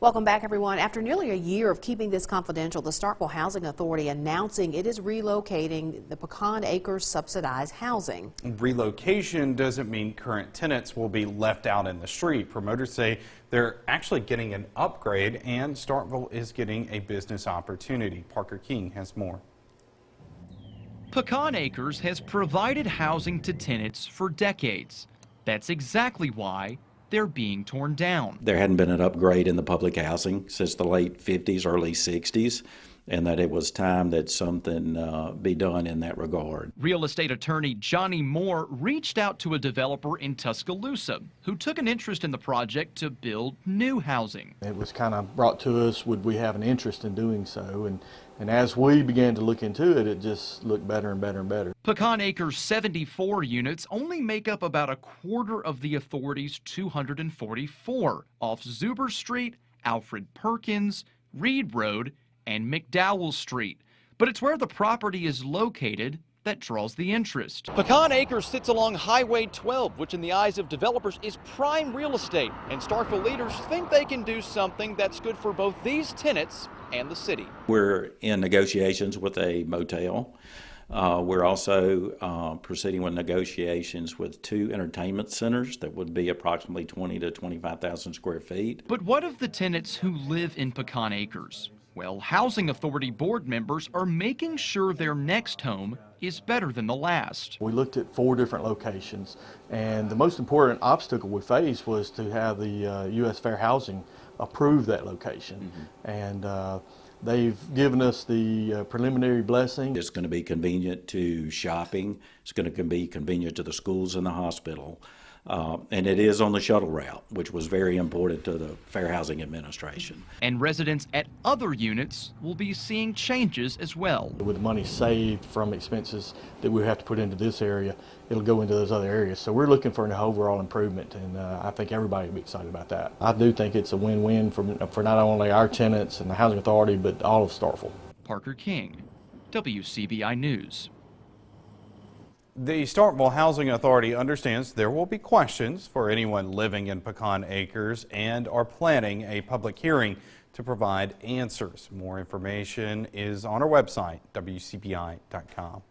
Welcome back, everyone. After nearly a year of keeping this confidential, the Starkville Housing Authority announcing it is relocating the Pecan Acres Subsidized Housing. Relocation doesn't mean current tenants will be left out in the street. Promoters say they're actually getting an upgrade, and Starkville is getting a business opportunity. Parker King has more. Pecan Acres has provided housing to tenants for decades. That's exactly why they're being torn down. There hadn't been an upgrade in the public housing since the late 50s, early 60s, and that it was time that something be done in that regard. Real estate attorney Johnny Moore reached out to a developer in Tuscaloosa who took an interest in the project to build new housing. It was kind of brought to us, would we have an interest in doing so? And as we began to look into it, it just looked better and better and better. Pecan Acres' 74 units only make up about a quarter of the authority's 244 off Zuber Street, Alfred Perkins, Reed Road, and McDowell Street. But it's where the property is located that draws the interest. Pecan Acres sits along Highway 12, which in the eyes of developers is prime real estate. And Starkville leaders think they can do something that's good for both these tenants and the city. We're in negotiations with a motel. We're also proceeding with negotiations with 2 entertainment centers that would be approximately 20 to 25,000 square feet. But what of the tenants who live in Pecan Acres? Well, Housing Authority board members are making sure their next home is better than the last. We looked at 4 different locations, and the most important obstacle we faced was to have the U.S. Fair Housing approve that location. And they've given us the preliminary blessing. It's going to be convenient to shopping. It's going to be convenient to the schools and the hospital. And it is on the shuttle route, which was very important to the Fair Housing Administration. And residents at other units will be seeing changes as well. With the money saved from expenses that we have to put into this area, it'll go into those other areas. So we're looking for an overall improvement, and I think everybody will be excited about that. I do think it's a win-win for not only our tenants and the Housing Authority, but all of Starkville. Parker King, WCBI News. The Starkville Housing Authority understands there will be questions for anyone living in Pecan Acres and are planning a public hearing to provide answers. More information is on our website, WCBI.com.